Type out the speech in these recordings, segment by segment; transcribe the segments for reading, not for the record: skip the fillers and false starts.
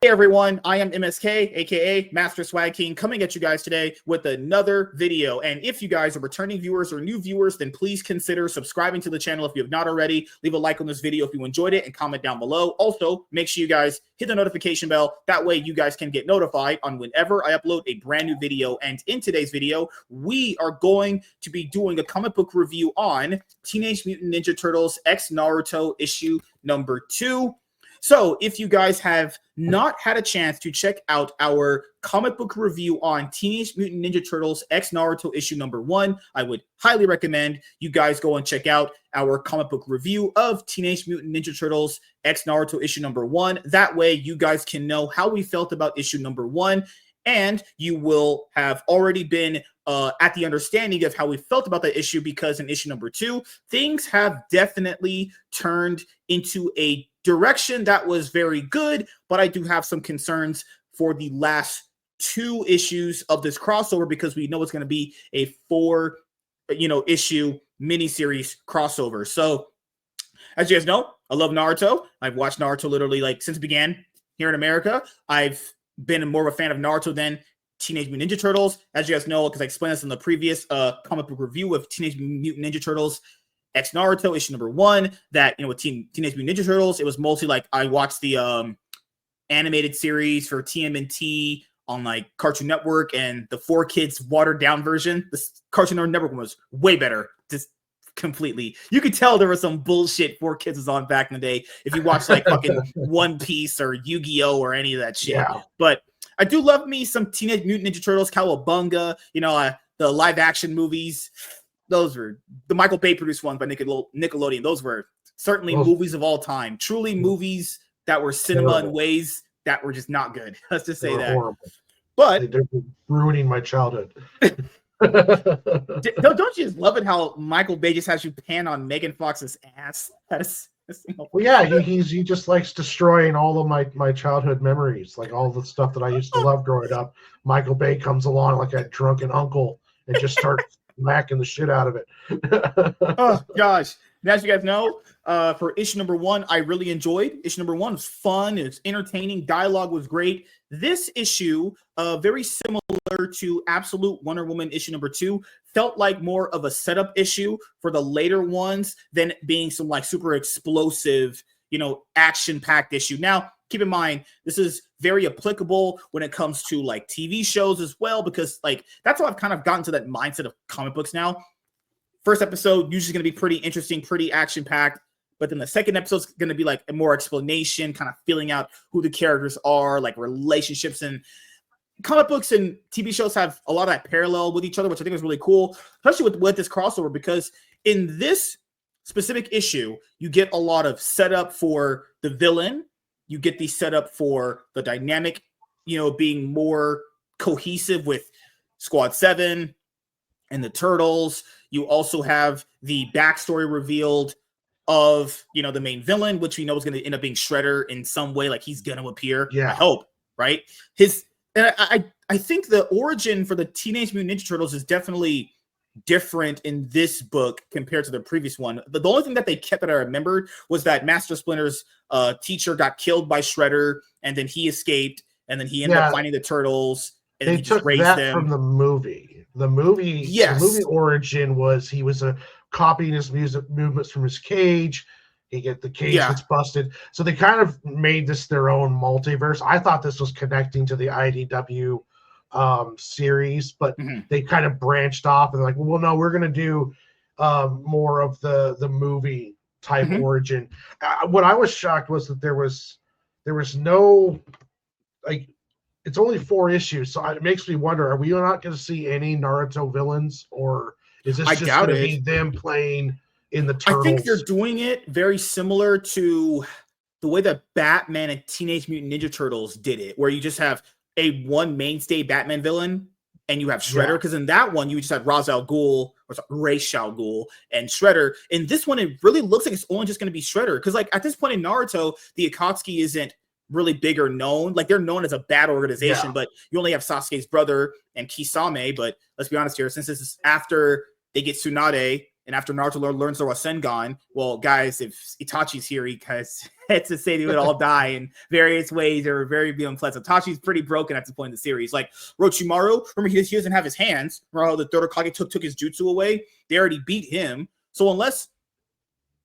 Hey everyone, I am MSK, aka Master Swag King, coming at you guys today with another video. And if you guys are returning viewers or new viewers, then please consider subscribing to the channel if you have not already. Leave a like on this video if you enjoyed it and comment down below. Also, make sure you guys hit the notification bell. That way you guys can get notified on whenever I upload a brand new video. And in today's video, we are going to be doing a comic book review on Teenage Mutant Ninja Turtles X Naruto issue number 2. So if you guys have not had a chance to check out our comic book review on Teenage Mutant Ninja Turtles X Naruto issue number 1, I would highly recommend you guys go and check out our comic book review of Teenage Mutant Ninja Turtles X Naruto issue number 1. That way you guys can know how we felt about issue number 1, and you will have already been at the understanding of how we felt about the issue, because in issue number 2, things have definitely turned into a direction that was very good, but I do have some concerns for the last 2 issues of this crossover, because we know it's going to be a 4-issue miniseries crossover. So as you guys know, I love Naruto. I've watched Naruto literally like since it began here in America. I've been more of a fan of Naruto than Teenage Mutant Ninja Turtles. As you guys know, because I explained this in the previous comic book review of Teenage Mutant Ninja Turtles X Naruto issue number 1, that, with Teenage Mutant Ninja Turtles, it was mostly like I watched the animated series for TMNT on like Cartoon Network, and the 4Kids watered down version. The Cartoon Network one was way better. Just completely, you could tell there was some bullshit 4Kids was on back in the day if you watched like fucking One Piece or Yu-Gi-Oh or any of that shit. Yeah. But I do love me some Teenage Mutant Ninja Turtles, Cowabunga, the live action movies. Those were the Michael Bay produced ones by Nickelodeon. Those were certainly movies of all time. Truly movies that were cinema in ways that were just not good. Let's just say that. Horrible. But they're ruining my childhood. Don't you just love it how Michael Bay just has you pan on Megan Fox's ass? Well, yeah, he just likes destroying all of my childhood memories, like all the stuff that I used to love growing up. Michael Bay comes along like a drunken uncle and just starts smacking the shit out of it. Oh gosh. And as you guys know, for issue number 1, I really enjoyed. Issue number 1 was fun. It was entertaining. Dialogue was great. This issue, very similar to Absolute Wonder Woman issue number 2, felt like more of a setup issue for the later ones than being some like super explosive, action-packed issue. Now, keep in mind, this is very applicable when it comes to like TV shows as well, because like that's how I've kind of gotten to that mindset of comic books now. First episode usually going to be pretty interesting, pretty action-packed, but then the second episode is going to be like a more explanation, kind of feeling out who the characters are, like relationships. And comic books and TV shows have a lot of that parallel with each other, which I think is really cool, especially with this crossover, because in this specific issue, you get a lot of setup for the villain. You get the setup for the dynamic, being more cohesive with Squad 7 and the Turtles. You also have the backstory revealed of, the main villain, which we know is going to end up being Shredder in some way. Like he's going to appear. Yeah. I hope, right? I think the origin for the Teenage Mutant Ninja Turtles is definitely different in this book compared to the previous one. The only thing that they kept that I remembered was that Master Splinter's teacher got killed by Shredder, and then he escaped, and then he ended up finding the Turtles, and they took that from the movie. The movie origin was he was copying his music movements from his cage. The cage gets busted. So they kind of made this their own multiverse. I thought this was connecting to the IDW series, but they kind of branched off and they're like, well, no, we're going to do more of the movie type origin. What I was shocked was that there was no, like, it's only 4 issues, so it makes me wonder, are we not going to see any Naruto villains, or is this just going to be them playing in the Turtles? I think they're doing it very similar to the way that Batman and Teenage Mutant Ninja Turtles did it, where you just have one mainstay Batman villain, and you have Shredder, because in that one, you just had Ra's al Ghul, or Ra's al Ghul, and Shredder. In this one, it really looks like it's only just going to be Shredder, because like at this point in Naruto, the Akatsuki isn't really big or known. Like they're known as a bad organization, but you only have Sasuke's brother and Kisame. But let's be honest here, since this is after they get Tsunade And after Naruto learns the Rasengan, well, guys, if Itachi's here, he it's to say they would all die in various ways or very be unpleasant. Itachi's pretty broken at this point in the series. Like Orochimaru, remember he doesn't have his hands. Remember how the third Hokage took his jutsu away? They already beat him. So unless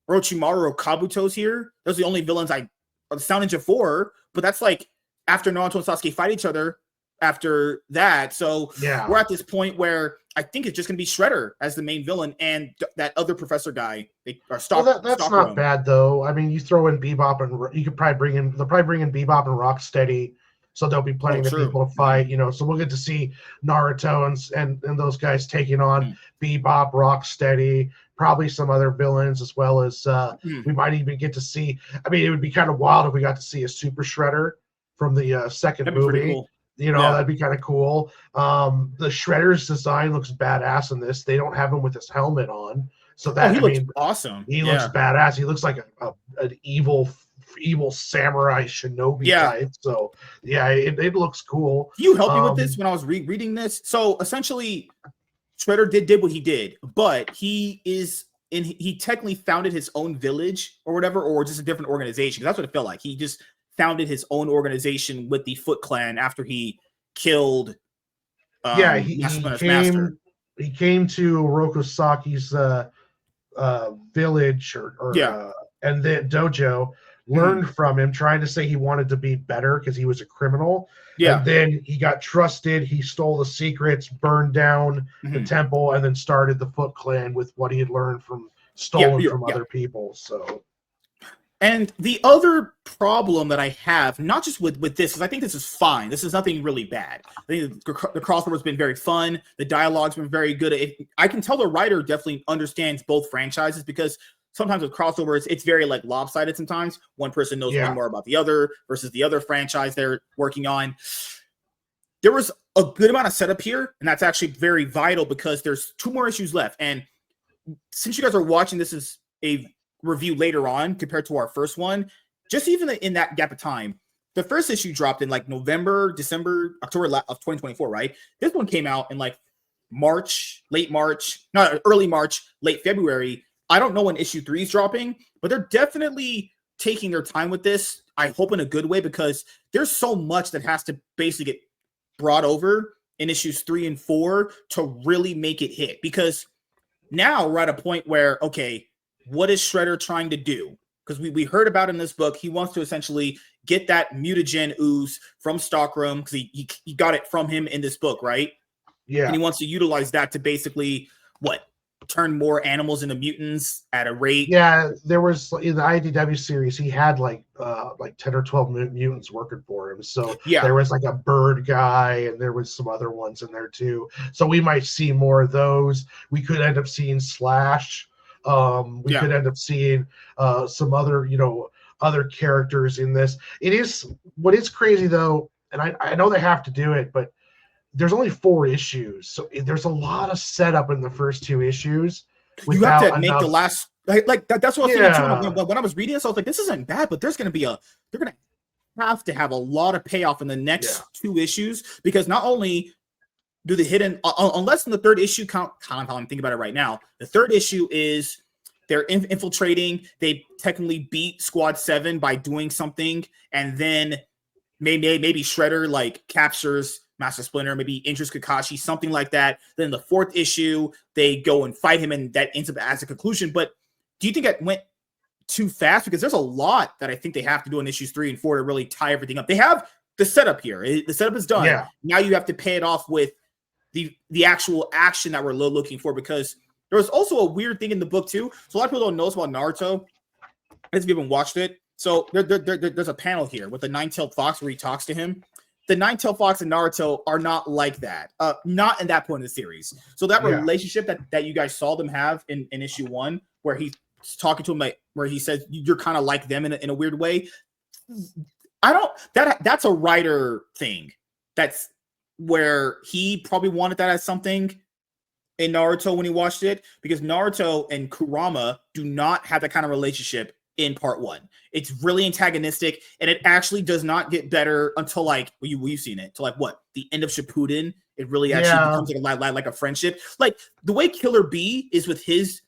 Orochimaru or Kabuto's here, those are the only villains the Sound Ninja 4, but that's like after Naruto and Sasuke fight each other after that. So we're at this point where I think it's just going to be Shredder as the main villain and that other professor guy. That's not bad though. I mean, you throw in Bebop and you could probably bring in Bebop and Rocksteady, so there'll be plenty of people to fight. You know, so we'll get to see Naruto and those guys taking on Bebop, Rocksteady, probably some other villains as well as we might even get to see. I mean, it would be kind of wild if we got to see a Super Shredder from the second movie. Cool. You know, that'd be kind of cool. The Shredder's design looks badass in this. They don't have him with his helmet on. So that he looks awesome. He looks badass. He looks like an evil samurai shinobi type. So it looks cool. You helped me with this when I was reading this. So essentially, Shredder did what he did, but he technically founded his own village or whatever, or just a different organization. That's what it felt like. He just founded his own organization with the Foot Clan after he killed he came to Orokosaki's village and the dojo, learned from him, trying to say he wanted to be better because he was a criminal. And then he got trusted, he stole the secrets, burned down the temple, and then started the Foot Clan with what he had learned from other people. So and the other problem that I have, not just with this, because I think this is fine. This is nothing really bad. I think the crossover's been very fun. The dialogue's been very good. I can tell the writer definitely understands both franchises, because sometimes with crossovers, it's very like lopsided sometimes. One person knows one more about the other versus the other franchise they're working on. There was a good amount of setup here, and that's actually very vital because there's 2 more issues left. And since you guys are watching, this is a review later on compared to our first one, just even in that gap of time, the first issue dropped in like November, December, October of 2024, right? This one came out in like early March, late February. I don't know when issue 3 is dropping, but they're definitely taking their time with this. I hope in a good way, because there's so much that has to basically get brought over in issues 3 and 4 to really make it hit. Because now we're at a point where, okay, what is Shredder trying to do? Because we heard about in this book, he wants to essentially get that mutagen ooze from Stockroom, because he got it from him in this book, right? Yeah. And he wants to utilize that to basically, turn more animals into mutants at a rate. Yeah, there was in the IDW series, he had like 10 or 12 mutants working for him. So there was like a bird guy, and there was some other ones in there too. So we might see more of those. We could end up seeing Slash. We could end up seeing some other, other characters in this. What is crazy though, and I know they have to do it, but there's only 4 issues, so there's a lot of setup in the first 2 issues. You have to make the last like that. That's what I was thinking when I was reading this. I was like, this isn't bad, but they're going to have to have a lot of payoff in the next 2 issues, because not only do the hidden, unless in the 3rd issue, kind of how I'm thinking about it right now, the 3rd issue is they're infiltrating. They technically beat Squad 7 by doing something, and then maybe Shredder like captures Master Splinter, maybe injures Kakashi, something like that. Then the 4th issue, they go and fight him, and that ends up as a conclusion. But do you think that went too fast? Because there's a lot that I think they have to do in issues 3 and 4 to really tie everything up. They have the setup here. The setup is done. Yeah. Now you have to pay it off with the actual action that we're looking for, because there was also a weird thing in the book too. So a lot of people don't know about Naruto, as if you haven't watched it. So there's a panel here with the 9-tailed fox where he talks to him. The 9-tailed fox and Naruto are not like that. Not in that point in the series. So that relationship that you guys saw them have in issue 1, where he's talking to him, where he says you're kind of like them in a weird way. That's a writer thing. That's where he probably wanted that as something in Naruto when he watched it, because Naruto and Kurama do not have that kind of relationship in part 1. It's really antagonistic, and it actually does not get better until you've seen it, till the end of Shippuden. It really actually becomes like a friendship. Like the way Killer Bee is with his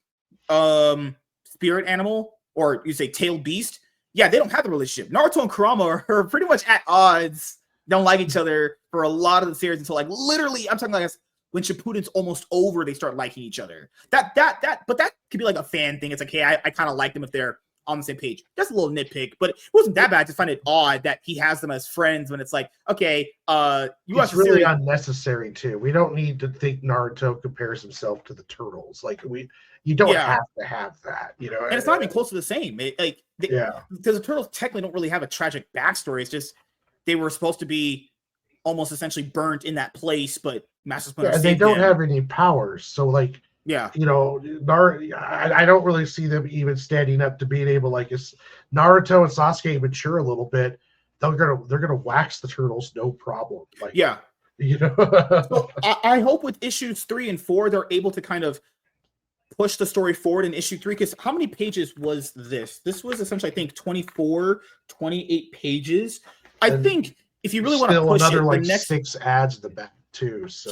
spirit animal, or you say tailed beast, yeah, they don't have the relationship. Naruto and Kurama are pretty much at odds, don't like each other for a lot of the series until like literally, I'm talking like when Shippuden's almost over, they start liking each other. But that could be like a fan thing. It's like, hey, I kind of like them if they're on the same page. That's a little nitpick, but it wasn't that bad. I just find it odd that he has them as friends when it's like, okay, it's really unnecessary too. We don't need to think Naruto compares himself to the turtles. Like you don't have to have that, you know. And it's not even close to the same. Because the turtles technically don't really have a tragic backstory. It's just they were supposed to be almost essentially burnt in that place, but Master Splinter and they don't have any powers. So like, you know, I don't really see them even standing up to being able, like, as Naruto and Sasuke mature a little bit, they're gonna wax the turtles, no problem. Like, you know. So I hope with issues 3 and 4 they're able to kind of push the story forward in issue 3, because how many pages was this? This was essentially, I think, 24, 28 pages. I think if you really want to push another it, like the next 6 ads in the back too. So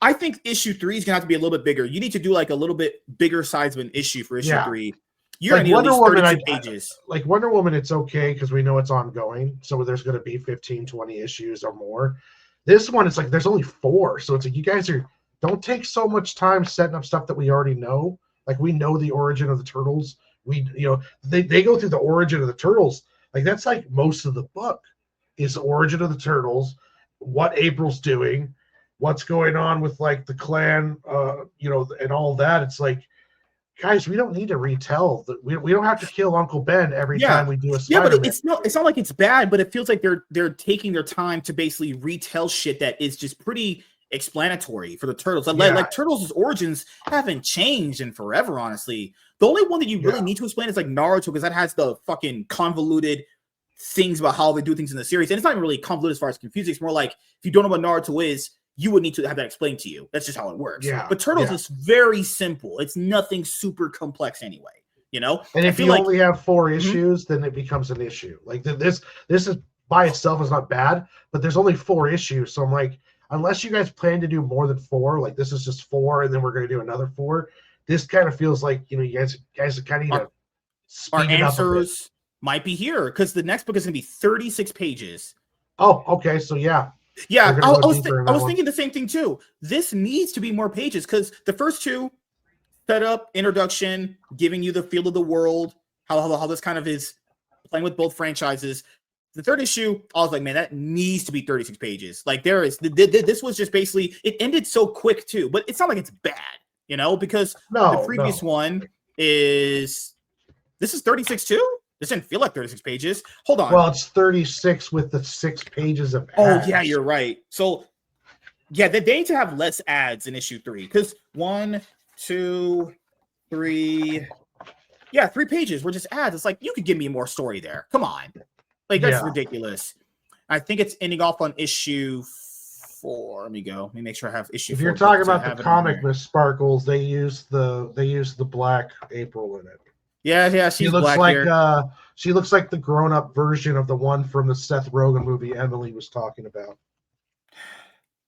I think issue 3 is gonna have to be a little bit bigger. You need to do like a little bit bigger size of an issue for issue 3. You're like gonna need Wonder at least Woman, 32 pages. Like Wonder Woman, it's okay because we know it's ongoing, so there's going to be 15, 20 issues or more. This one, it's like there's only 4, so it's like you guys don't take so much time setting up stuff that we already know. Like we know the origin of the turtles. They go through the origin of the turtles. Like that's like most of the book is the origin of the turtles, what April's doing, what's going on with like the clan, and all that. It's like, guys, we don't need to retell. We don't have to kill Uncle Ben every time we do a Spider-Man. But it's not like it's bad, but it feels like they're taking their time to basically retell shit that is just pretty explanatory for the turtles. Like Turtles' origins haven't changed in forever, honestly. The only one that you really need to explain is like Naruto, because that has the fucking convoluted things about how they do things in the series. And it's not even really convoluted as far as confusing. It's more like if you don't know what Naruto is, you would need to have that explained to you. That's just how it works. But Turtles is very simple. It's nothing super complex anyway, you know? And if you only have 4 issues, then it becomes an issue. Like this is by itself is not bad, but there's only 4 issues. So I'm like, unless you guys plan to do more than 4, like this is just 4 and then we're going to do another 4. This kind of feels like, you guys kind of need to speed it up a bit. Might be here because the next book is going to be 36 pages. Oh, okay. So I was thinking the same thing too. This needs to be more pages because the first 2 setup, introduction, giving you the feel of the world, how this kind of is playing with both franchises. The 3rd issue, I was like, man, that needs to be 36 pages. Like this was just basically, it ended so quick too, but it's not like it's bad, because the previous one this is 36 too. This didn't feel like 36 pages. Hold on. Well, it's 36 with the 6 pages of ads. Oh, yeah, you're right. So, they need to have less ads in issue 3. Because 1, 2, 3... Yeah, 3 pages were just ads. It's like, you could give me more story there. Come on. Like, that's ridiculous. I think it's ending off on issue 4. Let me go. Let me make sure I have issue 4. If you're talking about the comic with Sparkles, they use the black April in it. Yeah, she looks like here. She looks like the grown-up version of the one from the Seth Rogen movie Emily was talking about.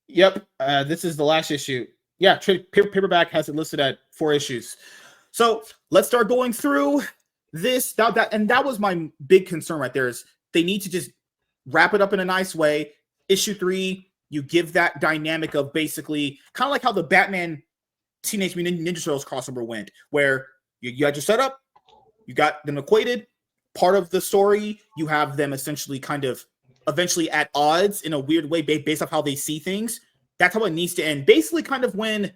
Yep, this is the last issue. Yeah, paperback has it listed at 4 issues. So let's start going through this. That was my big concern right there. Is they need to just wrap it up in a nice way. Issue 3, you give that dynamic of basically kind of like how the Batman Teenage Mutant Ninja Turtles crossover went, where you had your setup. You got them equated. Part of the story, you have them essentially kind of eventually at odds in a weird way based off how they see things. That's how it needs to end. Basically, kind of when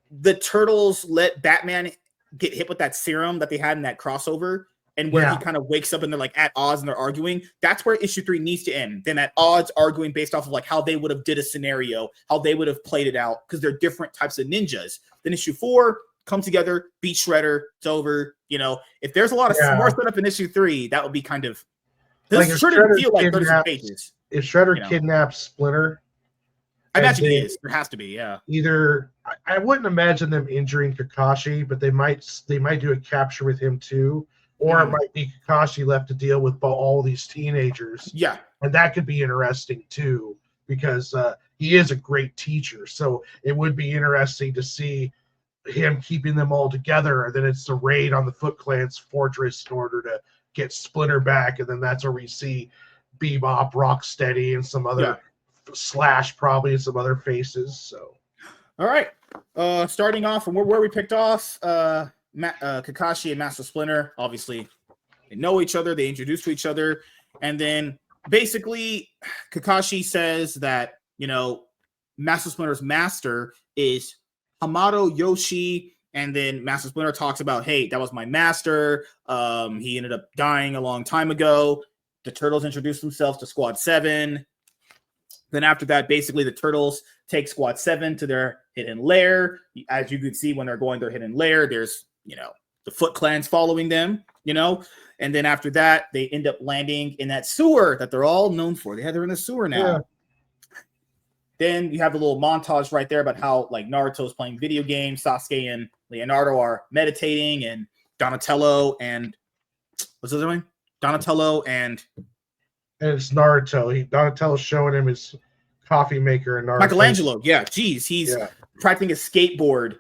the Turtles let Batman get hit with that serum that they had in that crossover, and where he kind of wakes up and they're like at odds and they're arguing. That's where issue 3 needs to end. Them at odds, arguing based off of like how they would have did a scenario, how they would have played it out, because they're different types of ninjas. Then issue 4, come together, beat Shredder, it's over. If there's a lot of more setup in issue 3, that would be kind of. This shouldn't feel like 36 pages. If Shredder kidnaps Splinter, I imagine he is. There has to be, yeah. Either I wouldn't imagine them injuring Kakashi, but they might do a capture with him too, or it might be Kakashi left to deal with all these teenagers. Yeah, and that could be interesting too because he is a great teacher. So it would be interesting to see him keeping them all together, and then it's the raid on the Foot Clan's fortress in order to get Splinter back, and then that's where we see Bebop, Rocksteady, and some other Slash probably, and some other faces. So, all right, starting off from where we picked off, Kakashi and Master Splinter, obviously they know each other, they introduce to each other, and then basically Kakashi says that, you know, Master Splinter's master is Hamato Yoshi, and then Master Splinter talks about, hey, that was my master. He ended up dying a long time ago. The Turtles introduced themselves to Squad 7. Then after that, basically the Turtles take Squad 7 to their hidden lair. As you can see, when they're going to their hidden lair, there's, you know, the Foot Clan's following them, you know. And then after that, they end up landing in that sewer that they're all known for. They're in the sewer now. Yeah. Then you have a little montage right there about how, like, Naruto's playing video games, Sasuke and Leonardo are meditating, and Donatello and what's the other one? Donatello and it's Naruto. Donatello's showing him his coffee maker, and Naruto. Michelangelo. Yeah, geez, he's practicing a skateboard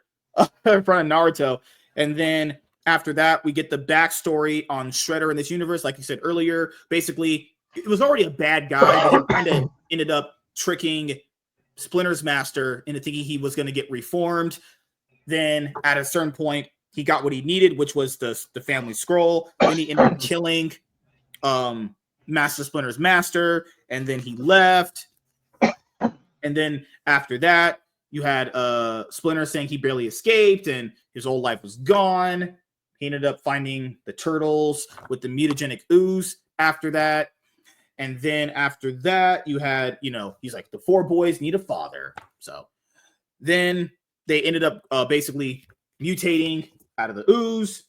in front of Naruto. And then after that, we get the backstory on Shredder in this universe. Like you said earlier, basically, it was already a bad guy, but he kind of ended up tricking Splinter's master into thinking he was going to get reformed. Then at a certain point, he got what he needed, which was the family scroll. Then he ended up killing Master Splinter's master, and then he left. And then after that, you had Splinter saying he barely escaped and his whole life was gone. He ended up finding the Turtles with the mutagenic ooze after that. And then after that, you had, you know, he's like, the 4 boys need a father. So then they ended up basically mutating out of the ooze.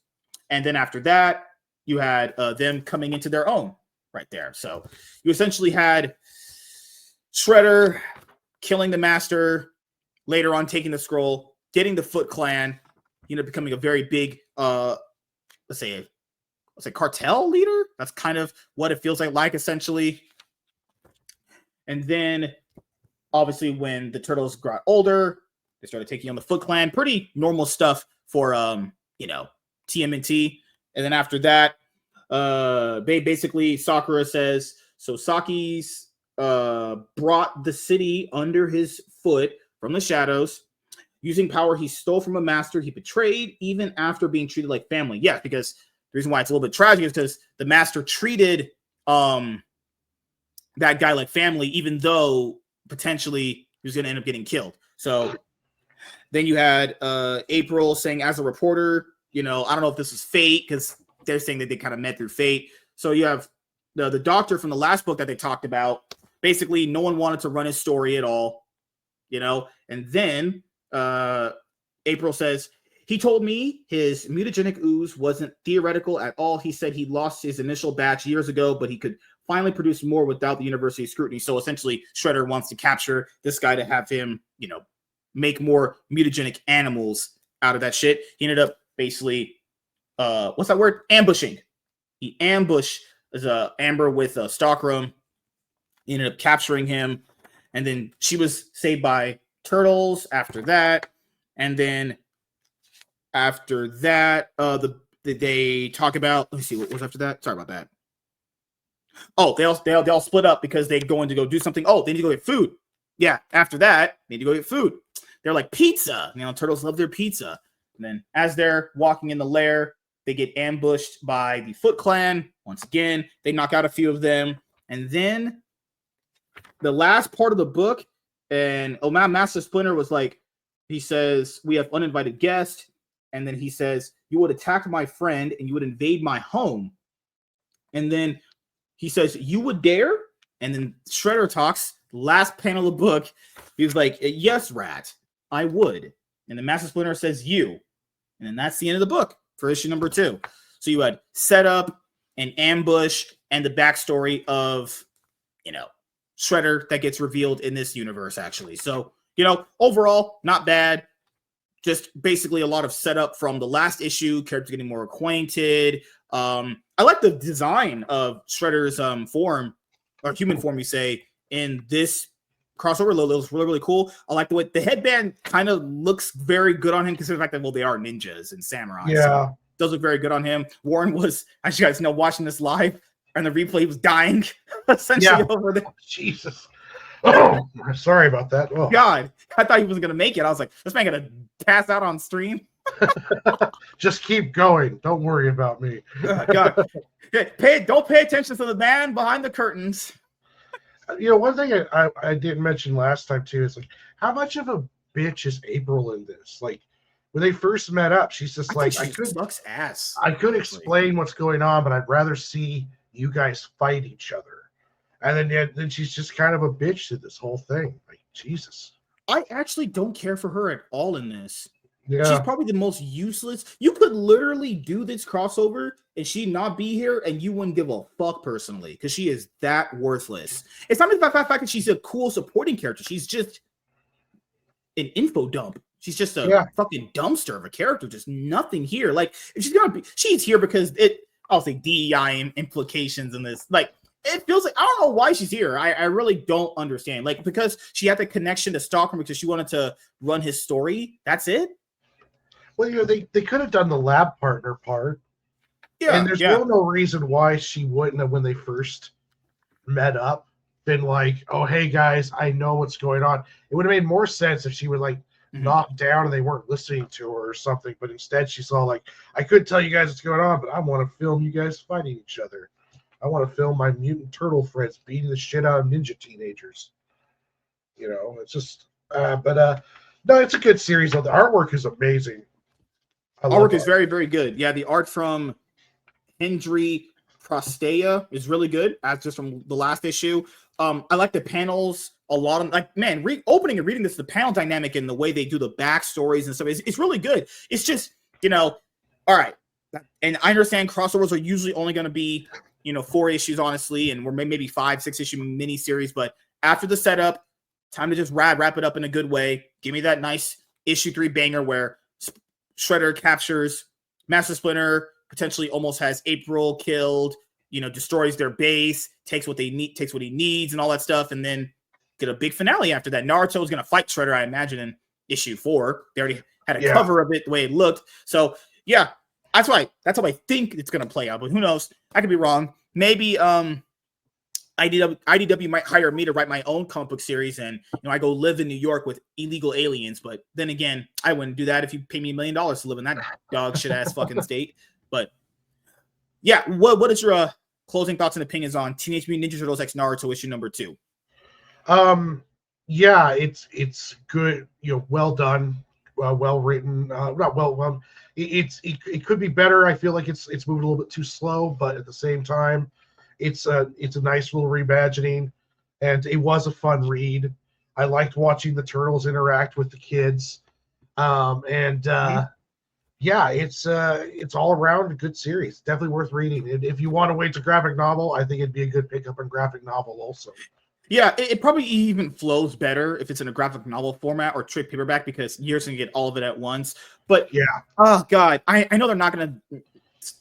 And then after that, you had them coming into their own right there. So you essentially had Shredder killing the master, later on taking the scroll, getting the Foot Clan. He ended up becoming a very big, let's say cartel leader. That's kind of what it feels like essentially. And then obviously when the Turtles got older, they started taking on the Foot Clan. Pretty normal stuff for you know, TMNT. And then after that, basically Sakura says, so Saki's brought the city under his foot from the shadows. Using power he stole from a master he betrayed, even after being treated like family. Yes, because the reason why it's a little bit tragic is because the master treated that guy like family, even though potentially he was going to end up getting killed. So then you had April saying, as a reporter, you know, I don't know if this is fate, because they're saying that they kind of met through fate. So you have the doctor from the last book that they talked about. Basically, no one wanted to run his story at all, you know. And then April says, he told me his mutagenic ooze wasn't theoretical at all. He said he lost his initial batch years ago, but he could finally produce more without the university scrutiny. So essentially, Shredder wants to capture this guy to have him, you know, make more mutagenic animals out of that shit. He ended up basically, what's that word? Ambushing. He ambushed Amber with Stalkrum. He ended up capturing him. And then she was saved by Turtles after that. And then after that, they talk about, let me see, what was after that? Sorry about that. Oh, they all split up because they're going to go do something. Oh, they need to go get food. Yeah, after that, they need to go get food. They're like, pizza. You know, Turtles love their pizza. And then as they're walking in the lair, they get ambushed by the Foot Clan. Once again, they knock out a few of them. And then the last part of the book, and Master Splinter was like, he says, we have uninvited guests. And then he says, you would attack my friend and you would invade my home. And then he says, you would dare? And then Shredder talks, last panel of the book. He was like, yes, Rat, I would. And then Master Splinter says, you. And then that's the end of the book for issue number 2. So you had setup and ambush and the backstory of, you know, Shredder that gets revealed in this universe, actually. So, you know, overall, not bad. Just basically a lot of setup from the last issue, characters getting more acquainted. I like the design of Shredder's form, or human form, you say, in this crossover looks really, really cool. I like the way the headband kind of looks very good on him, considering the fact that, well, they are ninjas and samurai. Yeah. So does look very good on him. Warren was, as you guys know, watching this live and the replay, he was dying essentially over there. Oh, Jesus. Oh, sorry about that. Oh. God, I thought he wasn't gonna make it. I was like, this man gonna pass out on stream. Just keep going. Don't worry about me. God. Don't pay attention to the man behind the curtains. One thing I didn't mention last time too is like, how much of a bitch is April in this? Like, when they first met up, she's just like, sucks ass. I could explain what's going on, but I'd rather see you guys fight each other. And then she's just kind of a bitch to this whole thing. Like, Jesus. I actually don't care for her at all in this. Yeah. She's probably the most useless. You could literally do this crossover and she not be here, and you wouldn't give a fuck personally, because she is that worthless. It's not even about the fact that she's a cool supporting character. She's just an info dump. She's just a fucking dumpster of a character. Just nothing here. Like, if she's here because I'll say DEI implications in this. Like, it feels like, I don't know why she's here. I really don't understand. Like, because she had the connection to Stockholm because she wanted to run his story. That's it. Well, they could have done the lab partner part. Yeah. And there's no reason why she wouldn't have, when they first met up, been like, oh, hey guys, I know what's going on. It would have made more sense if she would like knock down and they weren't listening to her or something. But instead she's all like, I could tell you guys what's going on, but I want to film you guys fighting each other. I want to film my mutant turtle friends beating the shit out of ninja teenagers. It's just, no, it's a good series. The artwork is amazing. Artwork is very, very good. Yeah, the art from Hendry Prostea is really good, as just from the last issue. I like the panels a lot. Opening and reading this, the panel dynamic and the way they do the backstories and stuff, it's really good. It's just, all right. And I understand crossovers are usually only going to be 4 issues, honestly, and we're maybe 5-6 issue mini series. But after the setup, time to just wrap it up in a good way. Give me that nice issue 3 banger where Shredder captures Master Splinter, potentially almost has April killed, destroys their base, takes what he needs, and all that stuff, and then get a big finale after that. Naruto is going to fight Shredder, I imagine, in issue 4. They already had a cover of it the way it looked. So yeah. That's how I think it's going to play out, but who knows? I could be wrong. Maybe IDW might hire me to write my own comic book series, and I go live in New York with illegal aliens. But then again, I wouldn't do that if you pay me $1 million to live in that dog shit ass fucking state. But yeah, what is your closing thoughts and opinions on Teenage Mutant Ninja Turtles X Naruto issue number 2? Yeah, it's good. Well done, well written. Not well. It could be better. I feel like it's moving a little bit too slow, but at the same time, it's a nice little reimagining, and it was a fun read. I liked watching the turtles interact with the kids, yeah, it's all around a good series. Definitely worth reading. And if you want to wait to graphic novel, I think it'd be a good pickup in graphic novel also. Yeah, it probably even flows better if it's in a graphic novel format or trade paperback, because you're going to get all of it at once. But yeah, oh god, I know they're not going to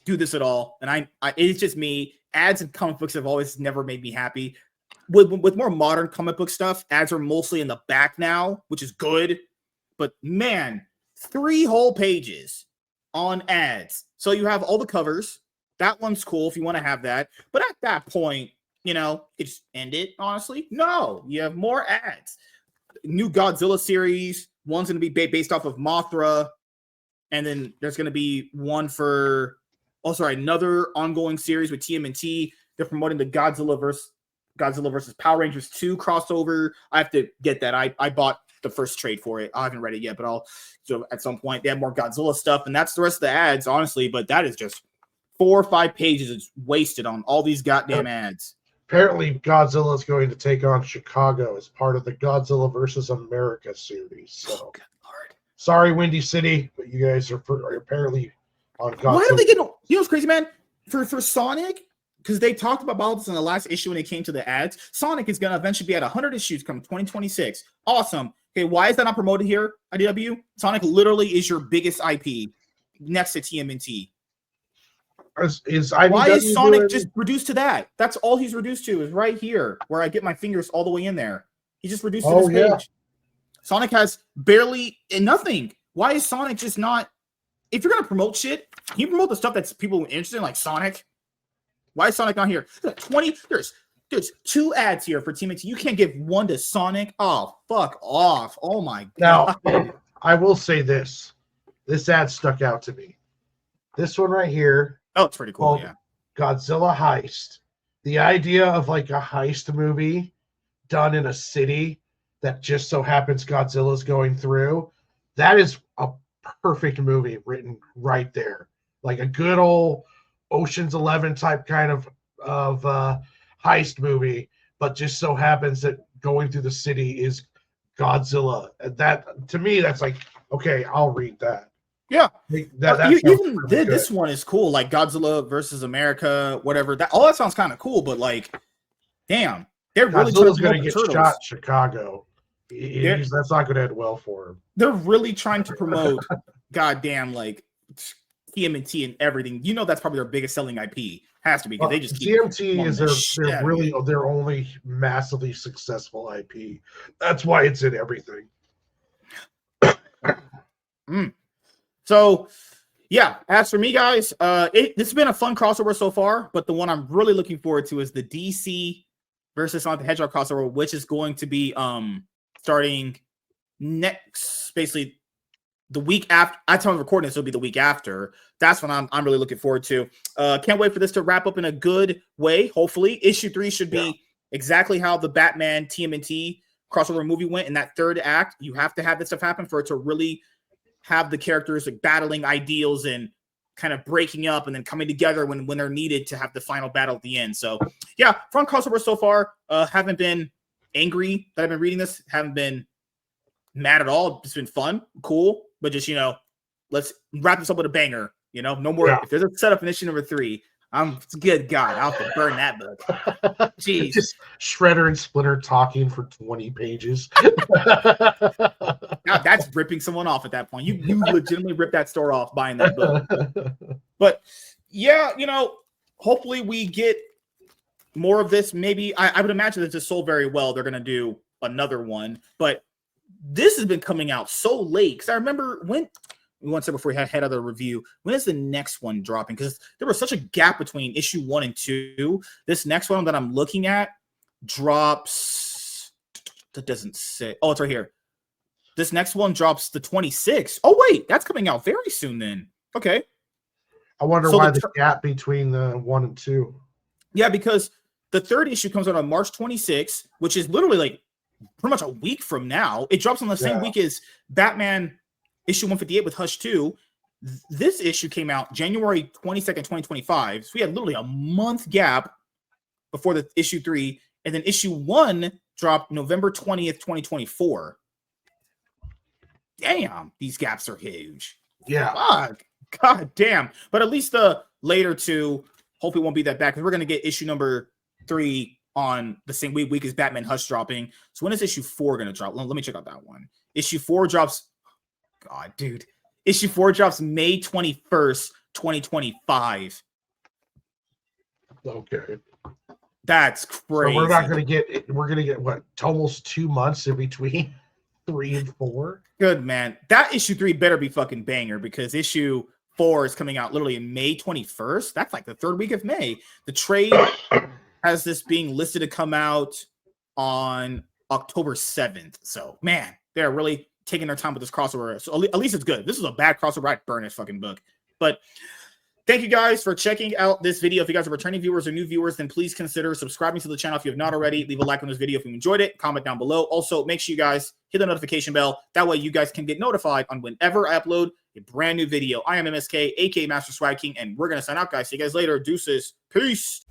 do this at all, and I it's just me. Ads and comic books have always never made me happy. With more modern comic book stuff, ads are mostly in the back now, which is good. But man, 3 whole pages on ads. So you have all the covers. That one's cool if you want to have that. But at that point, you just end it, honestly. No, you have more ads. New Godzilla series. One's going to be based off of Mothra. And then there's going to be one for, another ongoing series with TMNT. They're promoting the Godzilla versus Power Rangers 2 crossover. I have to get that. I bought the first trade for it. I haven't read it yet, but at some point they have more Godzilla stuff, and that's the rest of the ads, honestly. But that is just 4 or 5 pages. It's wasted on all these goddamn ads. Apparently, Godzilla is going to take on Chicago as part of the Godzilla versus America series. So, oh, good Lord. Sorry, Windy City, but you guys are apparently on Godzilla. Why do they get? What's crazy, man? For Sonic, because they talked about this in the last issue when it came to the ads. Sonic is going to eventually be at 100 issues come 2026. Awesome. Okay, why is that not promoted here, IDW? Sonic literally is your biggest IP next to TMNT. Why is Sonic just reduced to that? That's all he's reduced to, is right here, where I get my fingers all the way in there. He just reduced to this page. Yeah. Sonic has barely nothing. Why is Sonic just not? If you're gonna promote shit, can you promote the stuff that's people interested in, like Sonic? Why is Sonic not here? There's 2 ads here for TMNT. You can't give one to Sonic. Oh, fuck off. Oh my god. Now, I will say this. This ad stuck out to me. This one right here. Oh, it's pretty cool, yeah. Godzilla Heist. The idea of like a heist movie done in a city that just so happens Godzilla's going through. That is a perfect movie written right there. Like a good old Ocean's 11 type kind of heist movie, but just so happens that going through the city is Godzilla. That, to me, that's like, okay, I'll read that. Yeah, even this one is cool, like Godzilla versus America, whatever. All that sounds kind of cool, but like, damn, they're really Godzilla's going to get Turtles. shot in Chicago. That's not going to end well for him. They're really trying to promote, goddamn, like TMNT and everything. You know, that's probably their biggest selling IP. Has to be, because they just keep TMNT is their only massively successful IP. That's why it's in everything. So, yeah, as for me, guys, this has been a fun crossover so far, but the one I'm really looking forward to is the DC versus Sonic the Hedgehog crossover, which is going to be starting next, basically the week after. At time of recording this, will be the week after. That's what I'm really looking forward to. Can't wait for this to wrap up in a good way. Hopefully, issue 3 should be exactly how the Batman TMNT crossover movie went in that 3rd act. You have to have this stuff happen for it to really have the characters like battling ideals and kind of breaking up and then coming together when they're needed to have the final battle at the end. So yeah, fun crossover so far. Haven't been angry that I've been reading this. Haven't been mad at all. It's been fun, cool, but just, let's wrap this up with a banger. No more. Yeah. If there's a setup in issue number 3, good God, I'll have to burn that book. Jeez. Just Shredder and Splinter talking for 20 pages. Now that's ripping someone off at that point. You legitimately rip that store off buying that book. But yeah, hopefully we get more of this. Maybe I would imagine that this sold very well. They're gonna do another one, but this has been coming out so late. Because I remember when we once said before we had other review, when is the next one dropping? Because there was such a gap between issue 1 and 2. This next one that I'm looking at drops. That doesn't say. Oh, it's right here. This next one drops the 26th. Oh, wait, that's coming out very soon then. Okay. I wonder why the gap between the 1 and 2. Yeah, because the 3rd issue comes out on March 26th, which is literally like pretty much a week from now. It drops on the same week as Batman issue 158 with Hush 2. This issue came out January 22nd, 2025. So we had literally a month gap before the issue 3. And then issue 1 dropped November 20th, 2024. Damn, these gaps are huge. Yeah. Fuck. God damn. But at least the later 2 hopefully won't be that bad, because we're going to get issue number 3 on the same week as Batman Hush dropping. So when is issue 4 going to drop? Let me check out that one. Issue 4 drops. God, dude. Issue 4 drops May 21st, 2025. Okay. That's crazy. So we're going to get what, almost 2 months in between 3 and 4? Good, man. That issue 3 better be fucking banger, because issue 4 is coming out literally in May 21st. That's like the 3rd week of May. The trade has this being listed to come out on October 7th. So, man, they're really taking their time with this crossover. So at least it's good. This is a bad crossover. I'd burn this fucking book. But thank you guys for checking out this video. If you guys are returning viewers or new viewers, then please consider subscribing to the channel if you have not already. Leave a like on this video if you enjoyed it. Comment down below. Also, make sure you guys hit the notification bell. That way you guys can get notified on whenever I upload a brand new video. I am MSK, aka Master Swag King, and we're going to sign out, guys. See you guys later. Deuces. Peace.